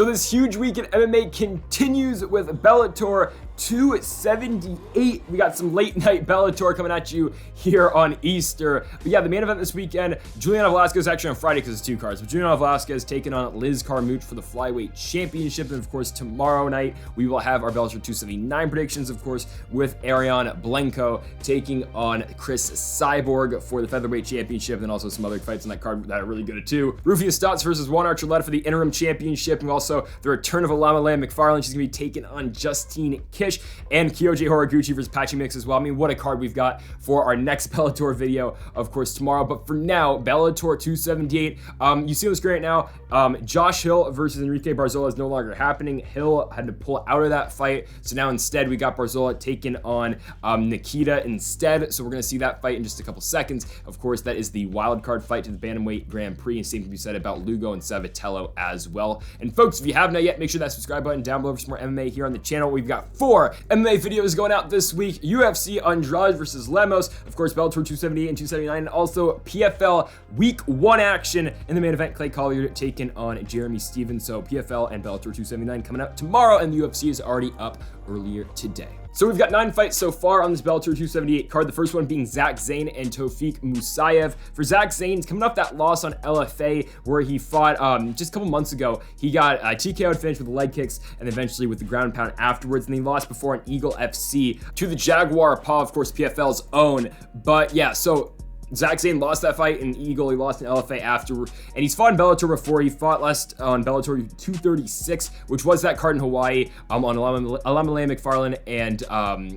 So this huge week in MMA continues with Bellator 278. We got some late night Bellator coming at you here on Easter. But yeah, the main event this weekend, Juliana Velasquez, actually on Friday because it's 2 cards, but Juliana Velasquez taking on Liz Carmouche for the Flyweight Championship. And of course, tomorrow night, we will have our Bellator 279 predictions, of course, with Ariane Blenko taking on Chris Cyborg for the Featherweight Championship, and also some other fights on that card that are really good too. Rufia Stotts versus Juan Archuleta for the interim championship, and also the return of Almeida McFarlane. She's gonna be taking on Justine Kish, and Kyoji Horiguchi versus Patchy Mix as well. I mean, what a card we've got for our next Bellator video, of course, tomorrow. But for now, Bellator 278. You see on the screen right now, Josh Hill versus Enrique Barzola is no longer happening. Hill had to pull out of that fight, so now instead we got Barzola taking on Nikita instead. So we're gonna see that fight in just a couple seconds. Of course, that is the wild card fight to the Bantamweight Grand Prix, and same can be said about Lugo and Sabatello as well. And folks, if you have not yet, make sure that subscribe button down below for some more MMA here on the channel. We've got 4 MMA videos going out this week: UFC Andrade versus Lemos, of course, Bellator 278 and 279, and also PFL Week 1 action in the main event. Clay Collier taking on Jeremy Stevens. So PFL and Bellator 279 coming out tomorrow, and the UFC is already up earlier today. So we've got 9 fights so far on this Bellator 278 card. The first one being Zach Zane and Tofik Musayev. For Zach Zane, he's coming off that loss on LFA where he fought just a couple months ago. He got TKO'd finish with the leg kicks and eventually with the ground and pound afterwards. And he lost before an Eagle FC to the Jaguar Paw, of course, PFL's own. But yeah, so Zach Zane lost that fight in Eagle. He lost in LFA after, and he's fought in Bellator before. He fought last on Bellator 236, which was that card in Hawaii, on Almeida McFarlane, and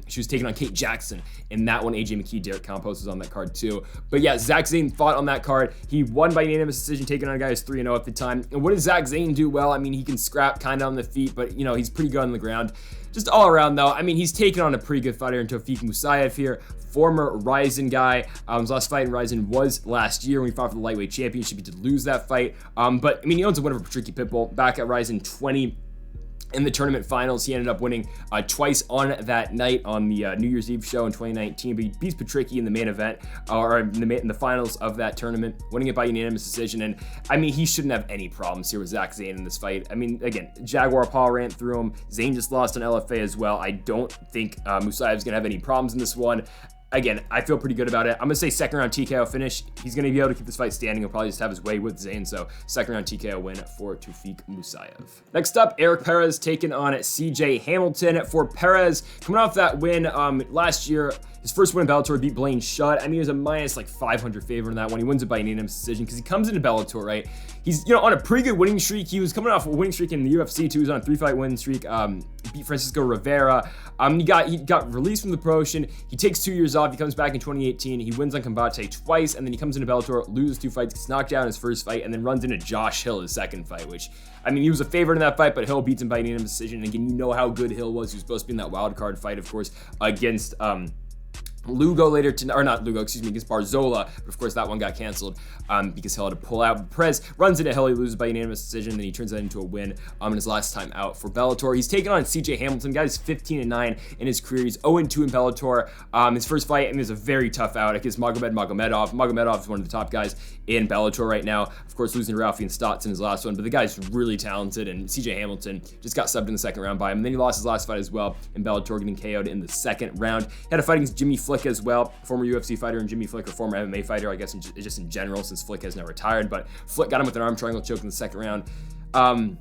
she was taking on Kate Jackson in that one. AJ McKee, Derek Campos was on that card too. But yeah, Zach Zane fought on that card. He won by unanimous decision, taking on a guy who's 3-0 at the time. And what does Zach Zane do well? I mean, he can scrap kind of on the feet, but you know, he's pretty good on the ground. Just all around though, I mean, he's taken on a pretty good fighter in Tofik Musayev here, former Ryzen guy. His last fight in Ryzen was last year when he fought for the lightweight championship. He did lose that fight, but I mean, he owns a win over Patricky Pitbull back at Ryzen 20. In the tournament finals, he ended up winning twice on that night on the New Year's Eve show in 2019, but he beats Patricky in the main event, or in the finals of that tournament, winning it by unanimous decision. And I mean, he shouldn't have any problems here with Zach Zane in this fight. I mean, again, Jaguar Paul ran through him. Zane just lost on LFA as well. I don't think Musayev's gonna have any problems in this one. Again, I feel pretty good about it. I'm gonna say second round TKO finish. He's gonna be able to keep this fight standing. He'll probably just have his way with Zane. So second round TKO win for Tofik Musayev. Next up, Eric Perez taking on CJ Hamilton. For Perez, coming off that win last year, his first win in Bellator, beat Blaine Shutt. I mean, he was a minus like 500 favorite in that one. He wins it by unanimous decision because he comes into Bellator, right? He's, you know, on a pretty good winning streak. He was coming off a winning streak in the UFC too. He was on a 3-fight winning streak. Beat Francisco Rivera. He got released from the promotion. He takes 2 years off. He comes back in 2018. He wins on Combate twice, and then he comes into Bellator, loses 2 fights, gets knocked out in his first fight, and then runs into Josh Hill his second fight, which, I mean, he was a favorite in that fight, but Hill beats him by unanimous decision. And again, you know how good Hill was. He was supposed to be in that wild card fight, of course, against Lugo later tonight, or not Lugo, excuse me, against Barzola, but of course that one got canceled because Hill had to pull out. Perez runs into Hill, he loses by unanimous decision, then he turns that into a win in his last time out for Bellator. He's taken on CJ Hamilton. Guy's 15-9 in his career. He's 0-2 in Bellator. His first fight, I mean, is a very tough out against Magomedov. Magomedov is one of the top guys in Bellator right now. Of course, losing to Ralphie and Stotts in his last one, but the guy's really talented, and CJ Hamilton just got subbed in the second round by him. And then he lost his last fight as well in Bellator, getting KO'd in the second round. He had a fight against Jimmy Flick as well, former UFC fighter, and Jimmy Flick, or former MMA fighter, I guess, just in general, since Flick has now retired. But Flick got him with an arm triangle choke in the second round.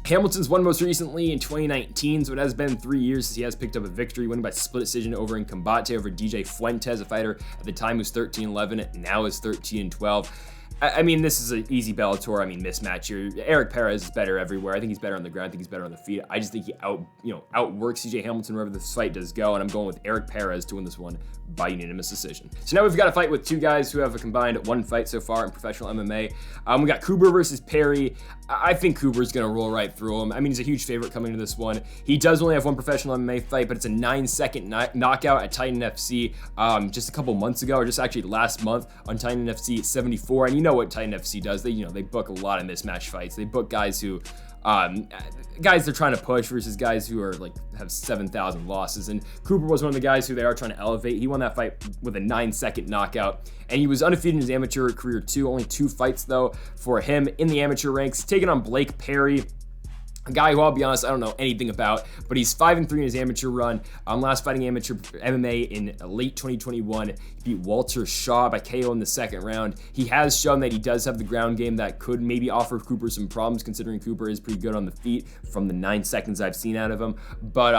Hamilton's won most recently in 2019, so it has been 3 years since he has picked up a victory, winning by split decision over in Combate over DJ Fuentes, a fighter at the time who's 13-11, now is 13-12. I mean, this is an easy Bellator, mismatch here. Eric Perez is better everywhere. I think he's better on the ground. I think he's better on the feet. I just think he outworks CJ Hamilton wherever this fight does go, and I'm going with Eric Perez to win this one by unanimous decision. So now we've got a fight with 2 guys who have a combined 1 fight so far in professional MMA. We got Kuber versus Perry. I think Kuber's gonna roll right through him. I mean, he's a huge favorite coming into this one. He does only have 1 professional MMA fight, but it's a 9-second knockout at Titan FC just a couple months ago, or just actually last month on Titan FC 74. And you know what Titan FC does? They book a lot of mismatch fights. They book guys who guys they're trying to push versus guys who are have 7,000 losses. And Cooper was one of the guys who they are trying to elevate. He won that fight with a 9-second knockout, and he was undefeated in his amateur career too. Only 2 fights though for him in the amateur ranks, taking on Blake Perry. A guy who, I'll be honest, I don't know anything about, but he's 5-3 in his amateur run. Last fighting amateur MMA in late 2021. He beat Walter Shaw by KO in the second round. He has shown that he does have the ground game that could maybe offer Cooper some problems, considering Cooper is pretty good on the feet from the 9 seconds I've seen out of him. But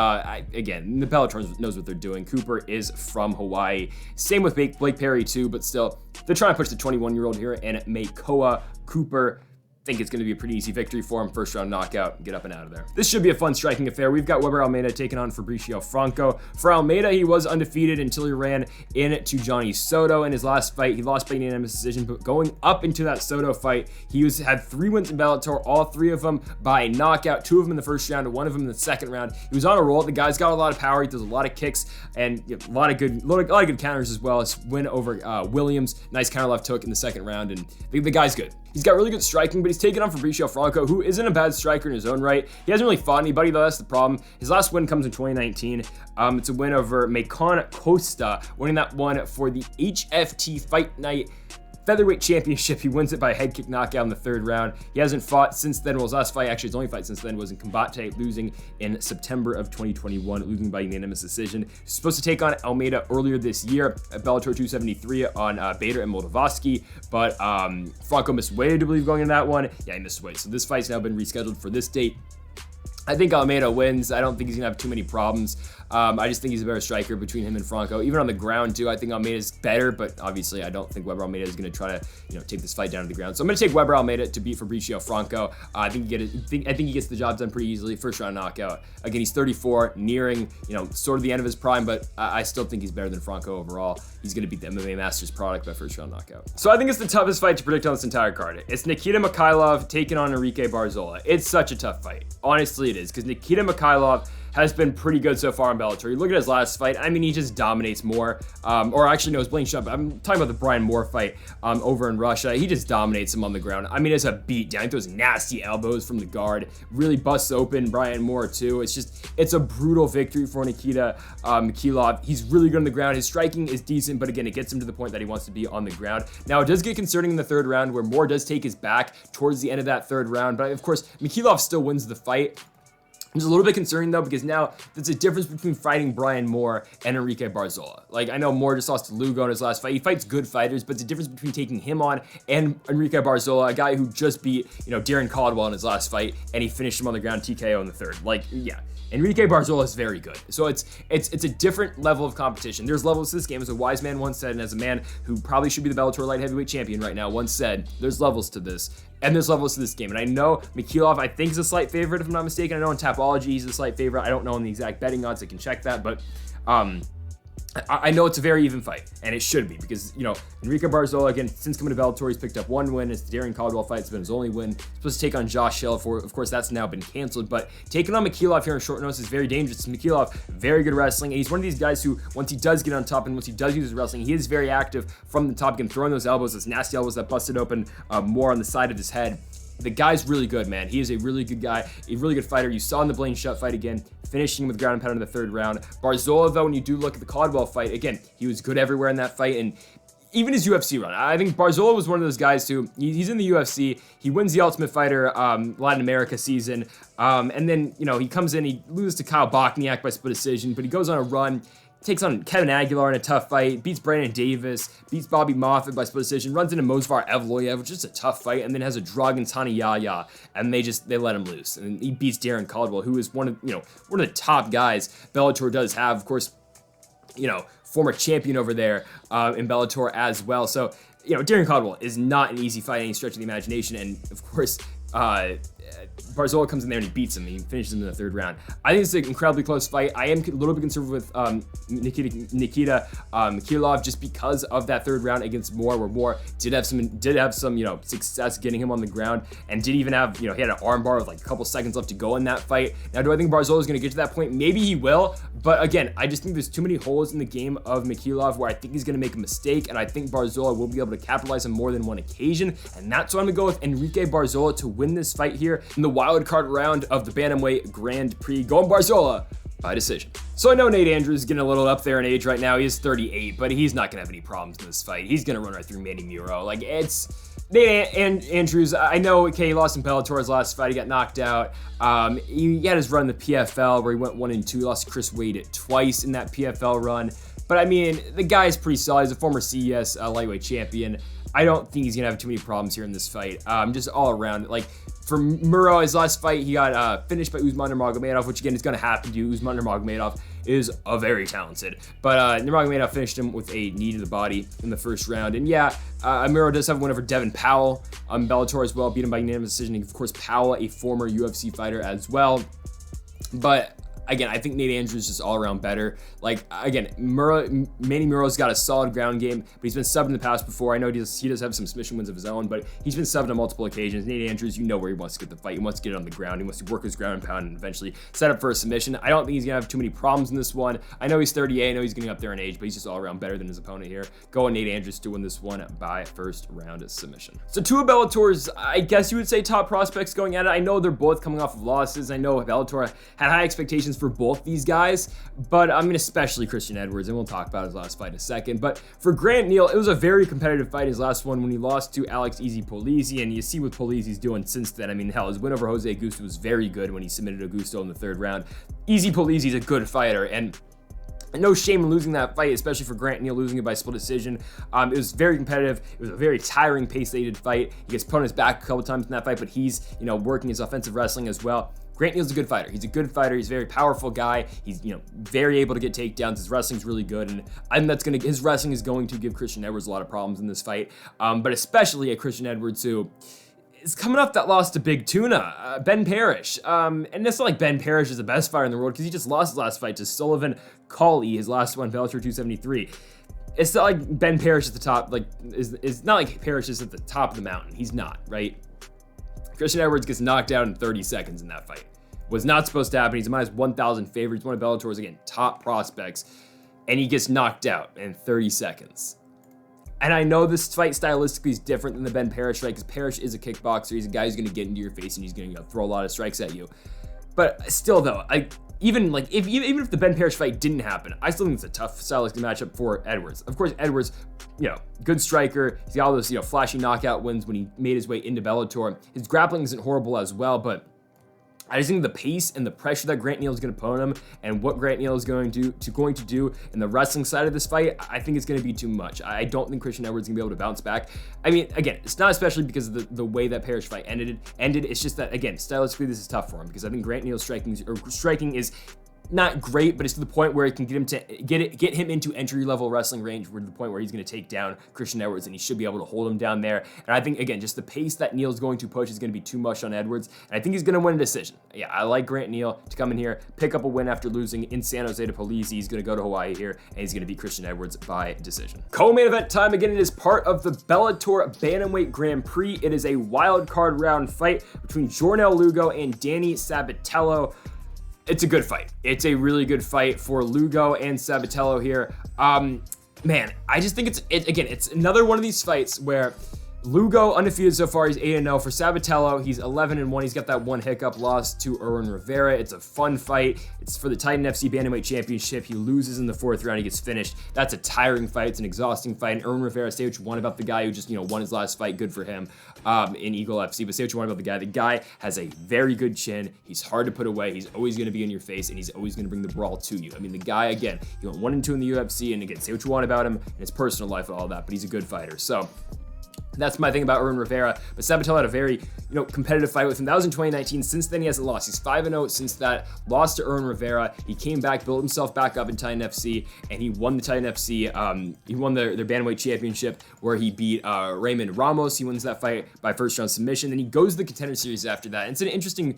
again, the Bellator knows what they're doing. Cooper is from Hawaii. Same with Blake Perry too, but still, they're trying to push the 21-year-old here and Makoa Cooper. Think it's going to be a pretty easy victory for him. First round knockout, get up and out of there. This should be a fun striking affair. We've got Weber Almeida taking on Fabricio Franco. For Almeida, he was undefeated until he ran into Johnny Soto in his last fight. He lost by unanimous decision, but going up into that Soto fight, he had 3 wins in Bellator, all 3 of them by knockout, 2 of them in the first round and 1 of them in the second round. He was on a roll. The guy's got a lot of power. He does a lot of kicks and a lot of good counters as well. His win over Williams, nice counter left hook in the second round, and the guy's good. He's got really good striking, but he's taken on Fabricio Franco, who isn't a bad striker in his own right. He hasn't really fought anybody, though. That's the problem. His last win comes in 2019. It's a win over Macon Costa, winning that one for the HFT Fight Night Featherweight Championship. He wins it by a head kick knockout in the third round. He hasn't fought since then. Well, his last fight, actually his only fight since then, was in Combate, losing in September of 2021, losing by unanimous decision. He's supposed to take on Almeida earlier this year at Bellator 273 on Bader and Moldavsky, but Franco missed weight, I believe, going into that one. Yeah, he missed weight. So this fight's now been rescheduled for this date. I think Almeida wins. I don't think he's going to have too many problems. I just think he's a better striker between him and Franco. Even on the ground, too, I think Almeida's better, but obviously I don't think Weber Almeida is going to try to, take this fight down to the ground. So I'm going to take Weber Almeida to beat Fabricio Franco. I think he gets the job done pretty easily. First round knockout. Again, he's 34, nearing, sort of the end of his prime, but I still think he's better than Franco overall. He's going to beat the MMA Masters product by first round knockout. So I think it's the toughest fight to predict on this entire card. It's Nikita Mikhailov taking on Enrique Barzola. It's such a tough fight. Honestly, it is, because Nikita Mikhailov has been pretty good so far in Bellator. You look at his last fight, I mean, he just dominates more. Or actually, no, it's Blaine Shutt, but I'm talking about the Brian Moore fight over in Russia. He just dominates him on the ground. I mean, it's a beat down. He throws nasty elbows from the guard, really busts open Brian Moore too. It's a brutal victory for Nikita Mikhailov. He's really good on the ground. His striking is decent, but again, it gets him to the point that he wants to be on the ground. Now, it does get concerning in the third round where Moore does take his back towards the end of that third round, but of course, Mikhailov still wins the fight. It's a little bit concerning though, because now there's a difference between fighting Brian Moore and Enrique Barzola. Like, I know Moore just lost to Lugo in his last fight. He fights good fighters, but it's a difference between taking him on and Enrique Barzola, a guy who just beat, Darren Caldwell in his last fight, and he finished him on the ground TKO in the third. Like, yeah. Enrique Barzola is very good. So it's a different level of competition. There's levels to this game, as a wise man once said, and as a man who probably should be the Bellator light heavyweight champion right now once said, there's levels to this. And there's levels to this game. And I know Mikhailov, I think, is a slight favorite, if I'm not mistaken. I know in Tapology he's a slight favorite. I don't know in the exact betting odds. I can check that. But I know it's a very even fight, and it should be, because, Enrique Barzola, again, since coming to Bellator, he's picked up 1 win. It's the Darren Caldwell fight. It's been his only win. He's supposed to take on Josh Hill. Of course, that's now been canceled, but taking on Mikhailov here on short notice is very dangerous. Mikhailov, very good wrestling, and he's one of these guys who, once he does get on top and once he does use his wrestling, he is very active from the top, again, throwing those elbows, those nasty elbows that busted open more on the side of his head. The guy's really good, man. He is a really good guy, a really good fighter. You saw in the Blaine Shutt fight, again, finishing him with ground and pound in the third round. Barzola, though, when you do look at the Caldwell fight, again, he was good everywhere in that fight, and even his UFC run. I think Barzola was one of those guys who, he's in the UFC, he wins the Ultimate Fighter Latin America season, and then, he comes in, he loses to Kyle Bochniak by split decision, but he goes on a run, takes on Kevin Aguilar in a tough fight, beats Brandon Davis, beats Bobby Moffett by split decision, runs into Mozvar Evloyev, which is a tough fight, and then has a Dragan Taniyaya, and they let him loose. And he beats Darren Caldwell, who is one of the top guys Bellator does have. Of course, former champion over there in Bellator as well. So, Darren Caldwell is not an easy fight, any stretch of the imagination, and of course, Barzola comes in there and he beats him. He finishes him in the third round. I think it's an incredibly close fight. I am a little bit concerned with Nikita Mikhailov, just because of that third round against Moore, where Moore did have some success getting him on the ground, and did even have he had an arm bar with like a couple seconds left to go in that fight. Now, do I think Barzola is going to get to that point? Maybe he will, but again, I just think there's too many holes in the game of Mikhailov where I think he's going to make a mistake, and I think Barzola will be able to capitalize on more than one occasion, and that's why I'm going to go with Enrique Barzola to win this fight here in the wild card round of the Bantamweight Grand Prix. Going Barzola by decision. So I know Nate Andrews is getting a little up there in age right now. He is 38, but he's not going to have any problems in this fight. He's going to run right through Manny Muro. Like, Andrews, I know, okay, he lost in Bellator's last fight. He got knocked out. He had his run in the PFL where he went 1-2. He lost to Chris Wade twice in that PFL run. But I mean, the guy is pretty solid. He's a former CES lightweight champion. I don't think he's gonna have too many problems here in this fight. Just all around, like for Muro, his last fight, he got finished by Usman Nurmagomedov, which again is gonna happen to Usman Nurmagomedov is a very talented, but Nurmagomedov finished him with a knee to the body in the first round. And yeah, Muro does have a win over Devin Powell on Bellator as well, beat him by unanimous decision. And of course, Powell, a former UFC fighter as well, but again, I think Nate Andrews is just all around better. Like, again, Manny Muro's got a solid ground game, but he's been subbed in the past before. I know he does have some submission wins of his own, but he's been subbed on multiple occasions. Nate Andrews, you know where he wants to get the fight. He wants to get it on the ground. He wants to work his ground and pound and eventually set up for a submission. I don't think he's going to have too many problems in this one. I know he's 38. I know he's getting up there in age, but he's just all around better than his opponent here. Going Nate Andrews to win this one by first round submission. So two of Bellator's, I guess you would say, top prospects going at it. I know they're both coming off of losses. I know Bellator had high expectations for both these guys, but I mean, especially Christian Edwards, and we'll talk about his last fight in a second. But for Grant Neal, it was a very competitive fight, his last one, when he lost to Alex Easy Polizzi, and you see what Polizzi's doing since then. I mean, hell, his win over Jose Augusto was very good when he submitted Augusto in the third round. Easy Polizzi's a good fighter, and no shame in losing that fight, especially for Grant Neal, losing it by split decision. It was very competitive. It was a very tiring, pace-laden fight. He gets opponents back a couple times in that fight, but he's, working his offensive wrestling as well. Grant Neal's a good fighter. He's a good fighter. He's a very powerful guy. He's, very able to get takedowns. His wrestling's really good, and his wrestling is going to give Christian Edwards a lot of problems in this fight. But especially a Christian Edwards who is coming off that loss to Big Tuna, Ben Parrish. And it's not like Ben Parrish is the best fighter in the world, because he just lost his last fight to Sullivan Cauley, his last one, Bellator 273. It's not like Ben Parrish is the top, it's not like Parrish is at the top of the mountain. He's not, right? Christian Edwards gets knocked out in 30 seconds in that fight. Was not supposed to happen. He's a minus 1,000 favorite. He's one of Bellator's, again, top prospects. And he gets knocked out in 30 seconds. And I know this fight stylistically is different than the Ben Parrish fight, because Parrish is a kickboxer. He's a guy who's going to get into your face and he's going to throw a lot of strikes at you. But still, though, even if the Ben Parrish fight didn't happen, I still think it's a tough stylistic matchup for Edwards. Of course, Edwards, good striker. He's got all those, flashy knockout wins when he made his way into Bellator. His grappling isn't horrible as well, but I just think the pace and the pressure that Grant Neal is going to put on him, and what Grant Neal is going to do in the wrestling side of this fight, I think it's going to be too much. I don't think Christian Edwards is going to be able to bounce back. I mean, again, it's not especially because of the way that Parrish fight ended. It's just that, again, stylistically, this is tough for him, because I think Grant Neal's striking is not great, but it's to the point where it can get him into entry-level wrestling range, to the point where he's going to take down Christian Edwards, and he should be able to hold him down there. And I think, again, just the pace that Neal's going to push is going to be too much on Edwards, and I think he's going to win a decision. Yeah, I like Grant Neal to come in here, pick up a win after losing in San Jose to Polizzi. He's going to go to Hawaii here, and he's going to beat Christian Edwards by decision. Co-main event time. Again, it is part of the Bellator Bantamweight Grand Prix. It is a wild card round fight between Jornel Lugo and Danny Sabatello. It's a good fight. It's a really good fight for Lugo and Sabatello here. Man, I just think it's another one of these fights where Lugo undefeated so far. He's 8-0. For Sabatello, he's 11-1. He's got that one hiccup loss to Erwin Rivera. It's a fun fight. It's for the Titan FC Bantamweight Championship. He loses in the fourth round. He gets finished. That's a tiring fight. It's an exhausting fight. And Erwin Rivera, say what you want about the guy who just, won his last fight. Good for him in Eagle FC. But say what you want about the guy. The guy has a very good chin. He's hard to put away. He's always going to be in your face, and he's always going to bring the brawl to you. I mean, the guy, again, he went 1-2 in the UFC. And again, say what you want about him in his personal life and all that, but he's a good fighter. So that's my thing about Erwin Rivera. But Sabatello had a very, competitive fight with him. That was in 2019. Since then, he hasn't lost. He's 5-0 since that loss to Erwin Rivera. He came back, built himself back up in Titan FC, and he won the Titan FC. He won their Bantamweight Championship, where he beat Raymond Ramos. He wins that fight by first round submission. Then he goes to the Contender Series after that. And it's an interesting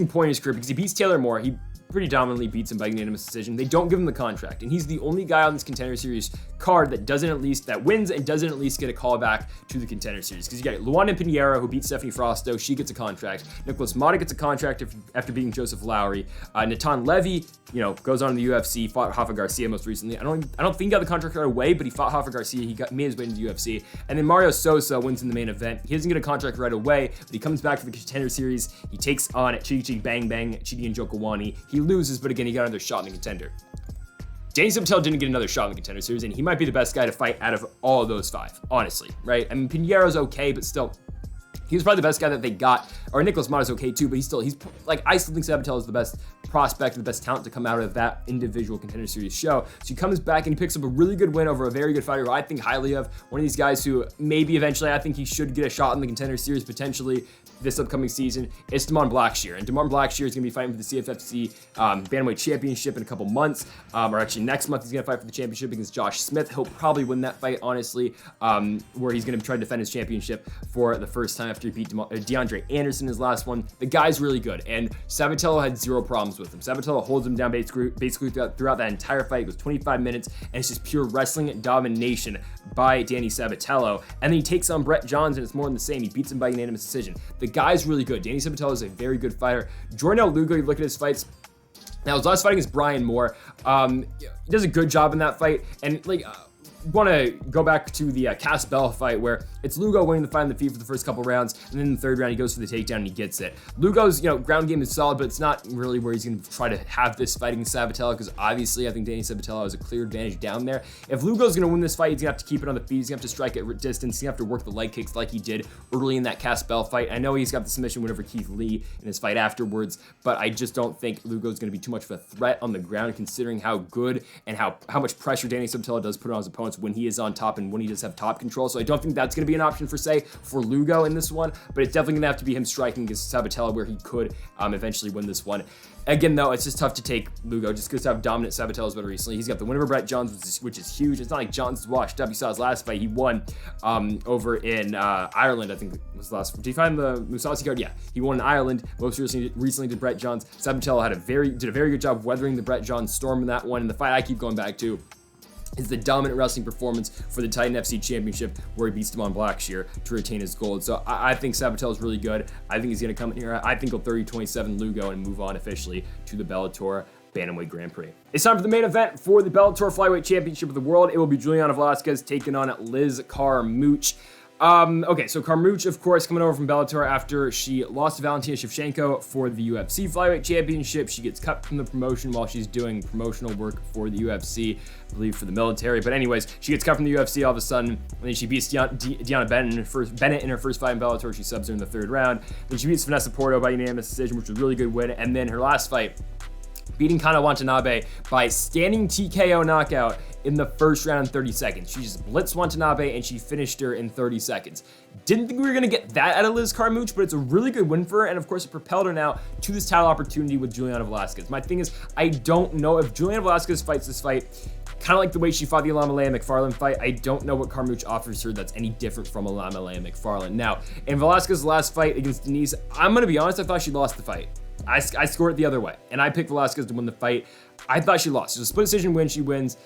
point in his career, because he beats Taylor Moore. He pretty dominantly beats him by unanimous decision. They don't give him the contract, and he's the only guy on this Contender Series card that wins and doesn't at least get a call back to the Contender Series. Because you got Luana Pinheiro, who beat Stephanie Frosto. She gets a contract. Nicholas Mata gets a contract after beating Joseph Lowry. Natan Levy, goes on to the UFC, fought Rafa Garcia most recently. I don't think he got the contract right away, but he fought Rafa Garcia. He made his way into the UFC. And then Mario Sosa wins in the main event. He doesn't get a contract right away, but he comes back for the Contender Series. He takes on Chidi Bang Bang, Chidi and Jokawani. He loses, but again, he got another shot in the Contender. Danny Sabatello didn't get another shot in the Contender Series, and he might be the best guy to fight out of all of those 5, honestly, right? I mean, Pinheiro's okay, but still, he was probably the best guy that they got. Or Nicholas Mata's okay too, but he's like, I still think Sabatello is the best prospect, the best talent to come out of that individual Contender Series show. So he comes back and he picks up a really good win over a very good fighter who I think highly of. One of these guys who maybe eventually I think he should get a shot in the Contender Series potentially this upcoming season. It's Damon Blackshear. And Damon Blackshear is going to be fighting for the CFFC Bantamweight Championship in a couple months. Or actually next month he's going to fight for the championship against Josh Smith. He'll probably win that fight, honestly, where he's going to try to defend his championship for the first time after he beat DeAndre Anderson his last one. The guy's really good, and Sabatello had 0 problems with him. Sabatello holds him down basically throughout that entire fight. It goes 25 minutes, and it's just pure wrestling domination by Danny Sabatello. And then he takes on Brett Johns, and it's more than the same. He beats him by unanimous decision. The guy's really good. Danny Sabatello is a very good fighter. Jordan Lugo, you look at his fights. Now, his last fight against Brian Moore, he does a good job in that fight, and like, want to go back to the Cass Bell fight where it's Lugo winning the fight on the feet for the first couple rounds, and then in the third round he goes for the takedown and he gets it. Lugo's ground game is solid, but it's not really where he's going to try to have this fight against Sabatello, because obviously I think Danny Sabatello has a clear advantage down there. If Lugo's going to win this fight, he's going to have to keep it on the feet, he's going to have to strike at distance, he's going to have to work the leg kicks like he did early in that Cass Bell fight. I know he's got the submission win over Keith Lee in his fight afterwards, but I just don't think Lugo's going to be too much of a threat on the ground, considering how good and how much pressure Danny Sabatello does put on his opponents when he is on top and when he does have top control. So I don't think that's going to be an option for Lugo in this one, but it's definitely going to have to be him striking against Sabatello, where he could eventually win this one. Again, though, it's just tough to take Lugo just because how dominant Sabatello's been recently. He's got the win over Brett Johns, which is huge. It's not like Johns washed up. You saw his last fight. He won over in Ireland, I think it was the last. Did he find the Musayev card? Yeah, he won in Ireland. Most recently did Brett Johns. Sabatello did a very good job weathering the Brett Johns storm in that one. And the fight I keep going back to is the dominant wrestling performance for the Titan FC Championship, where he beats Damon Blackshear to retain his gold. So I think Sabatello's really good. I think he's going to come in here. I think he'll 30-27 Lugo and move on officially to the Bellator Bantamweight Grand Prix. It's time for the main event for the Bellator Flyweight Championship of the World. It will be Juliana Velasquez taking on Liz Carmouche. Okay, so Carmouche, of course, coming over from Bellator after she lost to Valentina Shevchenko for the UFC Flyweight Championship. She gets cut from the promotion while she's doing promotional work for the UFC, I believe for the military. But anyways, she gets cut from the UFC all of a sudden, and then she beats Deanna Bennett in her first fight in Bellator. She subs her in the third round. Then she beats Vanessa Porto by unanimous decision, which was a really good win. And then her last fight, beating Kana Watanabe by standing TKO knockout in the first round in 30 seconds. She just blitzed Watanabe and she finished her in 30 seconds. Didn't think we were going to get that out of Liz Carmouche, but it's a really good win for her, and of course it propelled her now to this title opportunity with Juliana Velasquez. My thing is, I don't know if Juliana Velasquez fights this fight kind of like the way she fought the Almeida McFarlane fight. I don't know what Carmouche offers her that's any different from Almeida McFarlane. Now, in Velasquez's last fight against Denise, I'm going to be honest, I thought she lost the fight. I scored it the other way, and I picked Velasquez to win the fight. I thought she lost. It was a split decision win. She wins.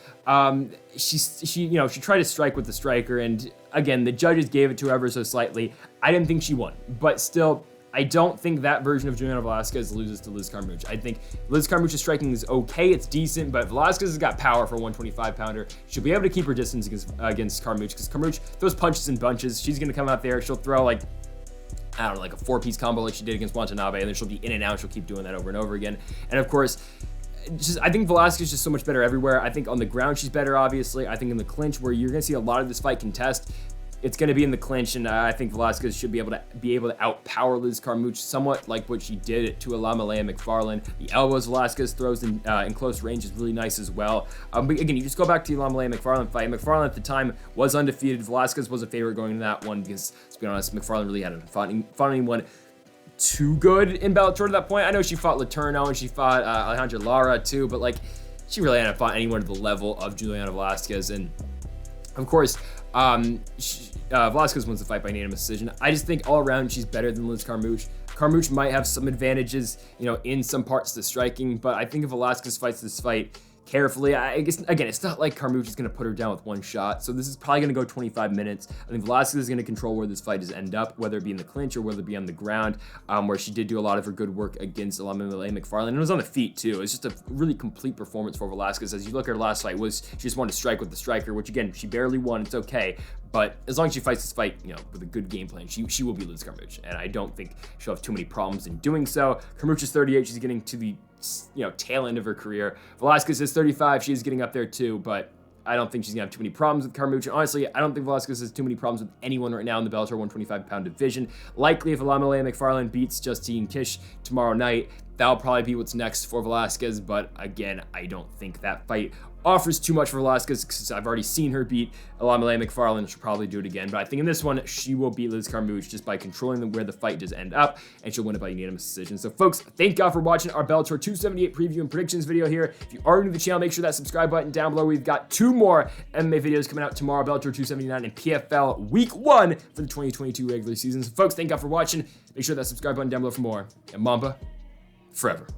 She tried to strike with the striker, and again, the judges gave it to her ever so slightly. I didn't think she won, but still, I don't think that version of Juliana Velasquez loses to Liz Carmouche. I think Liz Carmouche's striking is okay, it's decent, but Velasquez has got power for a 125-pounder. She'll be able to keep her distance against Carmouche, because Carmouche throws punches and bunches. She's going to come out there. She'll throw like a 4-piece combo like she did against Watanabe, and then she'll be in and out. She'll keep doing that over and over again. And of course, I think Velasquez is just so much better everywhere. I think on the ground she's better, obviously. I think in the clinch, where you're going to see a lot of this fight contest, it's going to be in the clinch, and I think Velasquez should be able to outpower Liz Carmouche somewhat like what she did to Almeida McFarlane. The elbows Velasquez throws in close range is really nice as well. But again, you just go back to the Almeida McFarlane fight. McFarlane at the time was undefeated. Velasquez was a favorite going into that one because, to be honest, McFarlane really hadn't fought anyone too good in Bellator to that point. I know she fought Letourneau and she fought Alejandra Lara too, but like she really hadn't fought anyone to the level of Juliana Velasquez. And of course, Velasquez wins the fight by unanimous decision. I just think all around she's better than Liz Carmouche. Carmouche might have some advantages, in some parts of the striking, but I think if Velasquez fights this fight carefully, I guess, again, it's not like Carmouche is going to put her down with one shot, so this is probably going to go 25 minutes. I think Velasquez is going to control where this fight is end up, whether it be in the clinch or whether it be on the ground, where she did do a lot of her good work against Almeida McFarlane, and it was on the feet too. It's just a really complete performance for Velasquez. As you look at her last fight, she just wanted to strike with the striker, which again, she barely won, it's okay, But as long as she fights this fight, with a good game plan, she will beat Liz Carmouche, and I don't think she'll have too many problems in doing so. Carmouche is 38. She's getting to the tail end of her career. Velasquez is 35. She is getting up there too, but I don't think she's gonna have too many problems with Carmouche. And honestly, I don't think Velasquez has too many problems with anyone right now in the Bellator 125-pound division. Likely, if Almeida McFarlane beats Justine Kish tomorrow night, that'll probably be what's next for Velasquez. But again, I don't think that fight offers too much for Velasquez because I've already seen her beat Almeida McFarlane. She'll probably do it again, but I think in this one, she will beat Liz Carmouche just by controlling where the fight does end up, and she'll win it by unanimous decision. So folks, thank God for watching our Bellator 278 preview and predictions video here. If you are new to the channel, make sure that subscribe button down below. We've got 2 more MMA videos coming out tomorrow, Bellator 279 and PFL Week 1 for the 2022 regular season. So folks, thank God for watching. Make sure that subscribe button down below for more. And Mamba, forever.